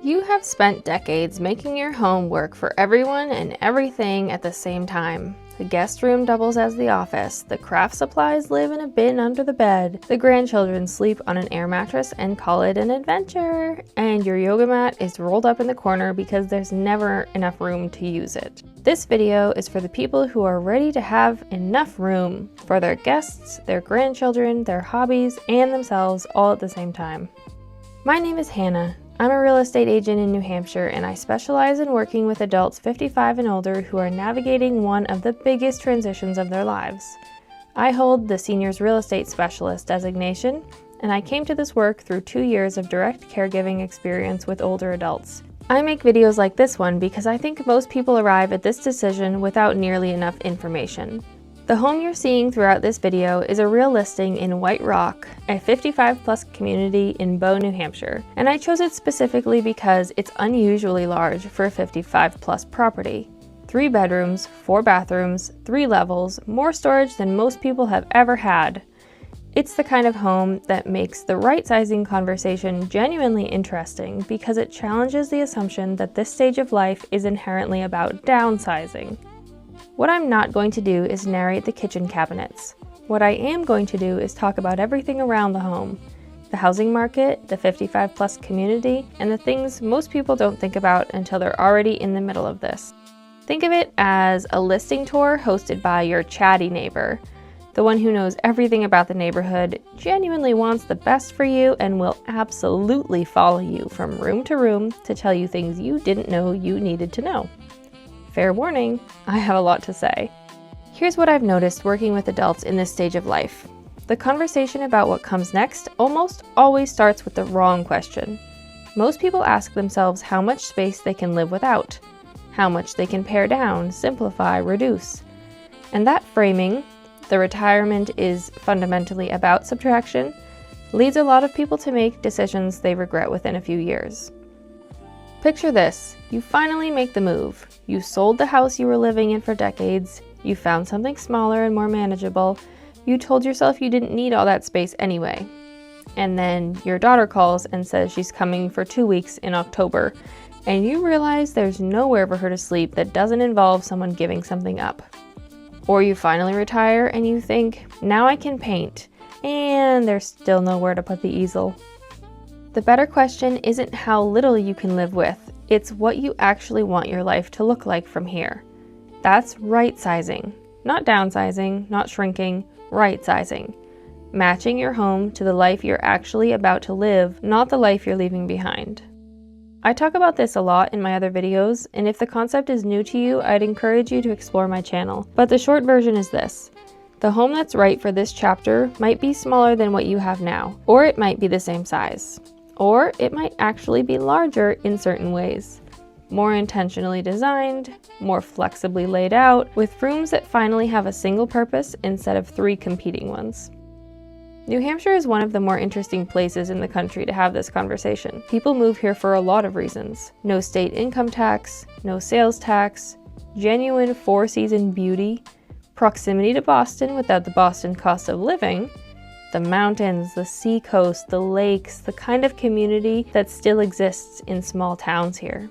You have spent decades making your home work for everyone and everything at the same time. The guest room doubles as the office, the craft supplies live in a bin under the bed, the grandchildren sleep on an air mattress and call it an adventure, and your yoga mat is rolled up in the corner because there's never enough room to use it. This video is for the people who are ready to have enough room for their guests, their grandchildren, their hobbies, and themselves all at the same time. My name is Hannah. I'm a real estate agent in New Hampshire, and I specialize in working with adults 55 and older who are navigating one of the biggest transitions of their lives. I hold the Seniors Real Estate Specialist designation, and I came to this work through 2 years of direct caregiving experience with older adults. I make videos like this one because I think most people arrive at this decision without nearly enough information. The home you're seeing throughout this video is a real listing in White Rock, a 55-plus community in Bow, New Hampshire, and I chose it specifically because it's unusually large for a 55-plus property. 3 bedrooms, 4 bathrooms, 3 levels, more storage than most people have ever had. It's the kind of home that makes the right-sizing conversation genuinely interesting because it challenges the assumption that this stage of life is inherently about downsizing. What I'm not going to do is narrate the kitchen cabinets. What I am going to do is talk about everything around the home. The housing market, the 55-plus community, and the things most people don't think about until they're already in the middle of this. Think of it as a listing tour hosted by your chatty neighbor. The one who knows everything about the neighborhood, genuinely wants the best for you, and will absolutely follow you from room to room to tell you things you didn't know you needed to know. Fair warning, I have a lot to say. Here's what I've noticed working with adults in this stage of life. The conversation about what comes next almost always starts with the wrong question. Most people ask themselves how much space they can live without, how much they can pare down, simplify, reduce. And that framing, the retirement is fundamentally about subtraction, leads a lot of people to make decisions they regret within a few years. Picture this, you finally make the move. You sold the house you were living in for decades, you found something smaller and more manageable, you told yourself you didn't need all that space anyway. And then your daughter calls and says she's coming for 2 weeks in October, and you realize there's nowhere for her to sleep that doesn't involve someone giving something up. Or you finally retire and you think, now I can paint, and there's still nowhere to put the easel. The better question isn't how little you can live with, it's what you actually want your life to look like from here. That's right-sizing. Not downsizing, not shrinking, right-sizing. Matching your home to the life you're actually about to live, not the life you're leaving behind. I talk about this a lot in my other videos, and if the concept is new to you, I'd encourage you to explore my channel. But the short version is this. The home that's right for this chapter might be smaller than what you have now, or it might be the same size. Or it might actually be larger in certain ways. More intentionally designed, more flexibly laid out, with rooms that finally have a single purpose instead of 3 competing ones. New Hampshire is one of the more interesting places in the country to have this conversation. People move here for a lot of reasons. No state income tax, no sales tax, genuine 4-season beauty, proximity to Boston without the Boston cost of living, the mountains, the seacoast, the lakes, the kind of community that still exists in small towns here.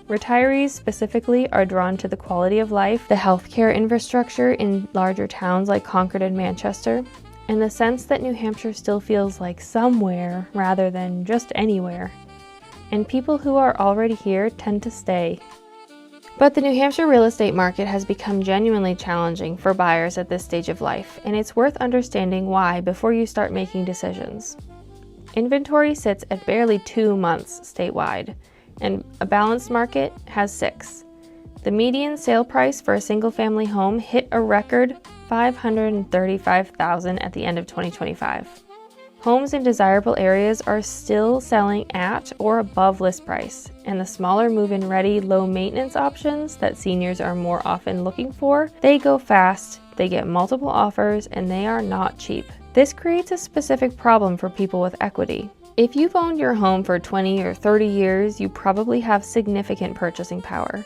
Retirees specifically are drawn to the quality of life, the healthcare infrastructure in larger towns like Concord and Manchester, and the sense that New Hampshire still feels like somewhere rather than just anywhere. And people who are already here tend to stay. But the New Hampshire real estate market has become genuinely challenging for buyers at this stage of life, and it's worth understanding why before you start making decisions. Inventory sits at barely 2 months statewide, and a balanced market has 6. The median sale price for a single-family home hit a record $535,000 at the end of 2025. Homes in desirable areas are still selling at or above list price, and the smaller move-in ready, low-maintenance options that seniors are more often looking for, they go fast, they get multiple offers, and they are not cheap. This creates a specific problem for people with equity. If you've owned your home for 20 or 30 years, you probably have significant purchasing power,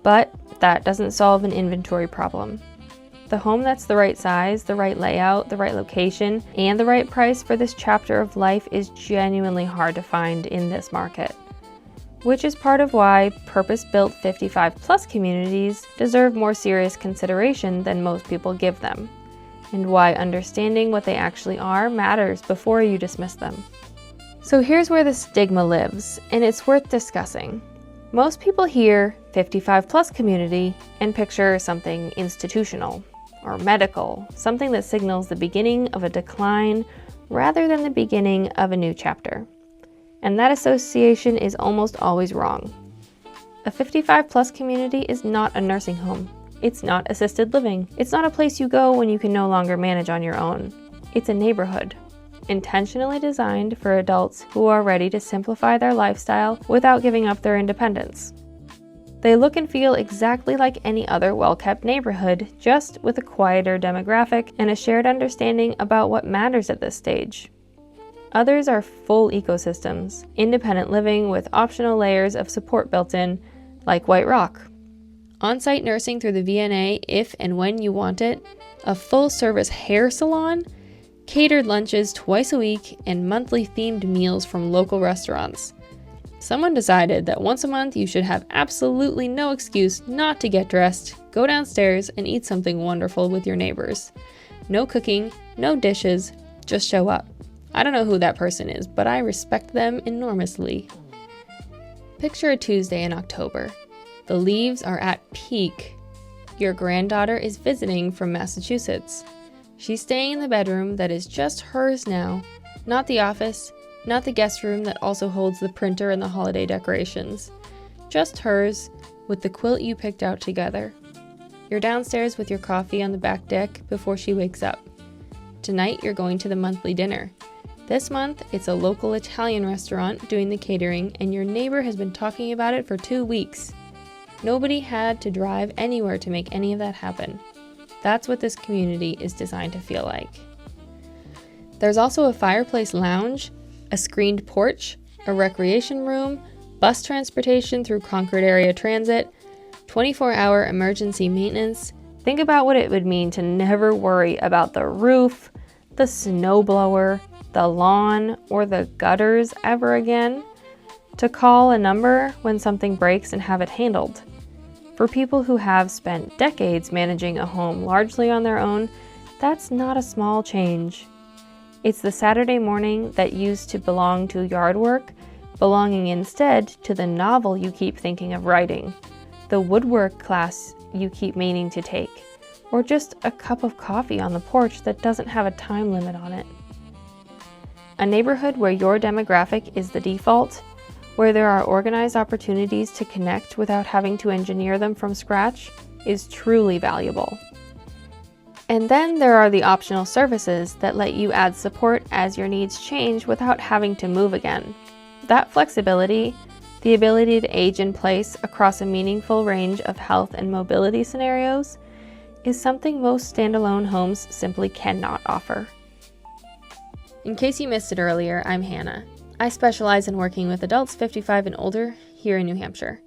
but that doesn't solve an inventory problem. The home that's the right size, the right layout, the right location, and the right price for this chapter of life is genuinely hard to find in this market. which is part of why purpose-built 55-plus communities deserve more serious consideration than most people give them, and why understanding what they actually are matters before you dismiss them. So here's where the stigma lives, and it's worth discussing. Most people hear 55-plus community and picture something institutional or medical, something that signals the beginning of a decline rather than the beginning of a new chapter. And that association is almost always wrong. A 55-plus community is not a nursing home. It's not assisted living. It's not a place you go when you can no longer manage on your own. It's a neighborhood, intentionally designed for adults who are ready to simplify their lifestyle without giving up their independence. They look and feel exactly like any other well-kept neighborhood, just with a quieter demographic and a shared understanding about what matters at this stage. Others are full ecosystems, independent living with optional layers of support built in, like White Rock. On-site nursing through the VNA if and when you want it, a full-service hair salon, catered lunches twice a week, and monthly themed meals from local restaurants. Someone decided that once a month you should have absolutely no excuse not to get dressed, go downstairs, and eat something wonderful with your neighbors. No cooking, no dishes, just show up. I don't know who that person is, but I respect them enormously. Picture a Tuesday in October. The leaves are at peak. Your granddaughter is visiting from Massachusetts. She's staying in the bedroom that is just hers now, not the office, not the guest room that also holds the printer and the holiday decorations. Just hers, with the quilt you picked out together. You're downstairs with your coffee on the back deck before she wakes up. Tonight you're going to the monthly dinner. This month, it's a local Italian restaurant doing the catering, and your neighbor has been talking about it for 2 weeks. Nobody had to drive anywhere to make any of that happen. That's what this community is designed to feel like. There's also a fireplace lounge, a screened porch, a recreation room, bus transportation through Concord Area Transit, 24-hour emergency maintenance. Think about what it would mean to never worry about the roof, the snowblower, the lawn, or the gutters ever again. To call a number when something breaks and have it handled. For people who have spent decades managing a home largely on their own, that's not a small change. It's the Saturday morning that used to belong to yard work, belonging instead to the novel you keep thinking of writing, the woodwork class you keep meaning to take, or just a cup of coffee on the porch that doesn't have a time limit on it. A neighborhood where your demographic is the default, where there are organized opportunities to connect without having to engineer them from scratch, is truly valuable. And then there are the optional services that let you add support as your needs change without having to move again. That flexibility, the ability to age in place across a meaningful range of health and mobility scenarios, is something most standalone homes simply cannot offer. In case you missed it earlier, I'm Hannah. I specialize in working with adults 55 and older here in New Hampshire,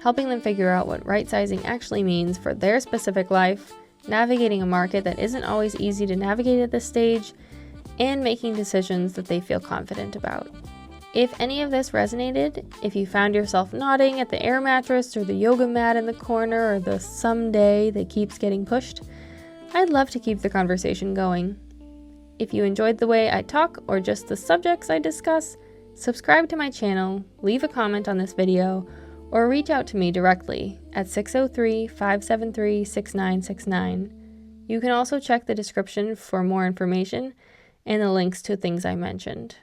helping them figure out what right-sizing actually means for their specific life, navigating a market that isn't always easy to navigate at this stage, and making decisions that they feel confident about. If any of this resonated, if you found yourself nodding at the air mattress or the yoga mat in the corner or the someday that keeps getting pushed, I'd love to keep the conversation going. If you enjoyed the way I talk or just the subjects I discuss, subscribe to my channel, leave a comment on this video, or reach out to me directly at 603-573-6969. You can also check the description for more information and the links to things I mentioned.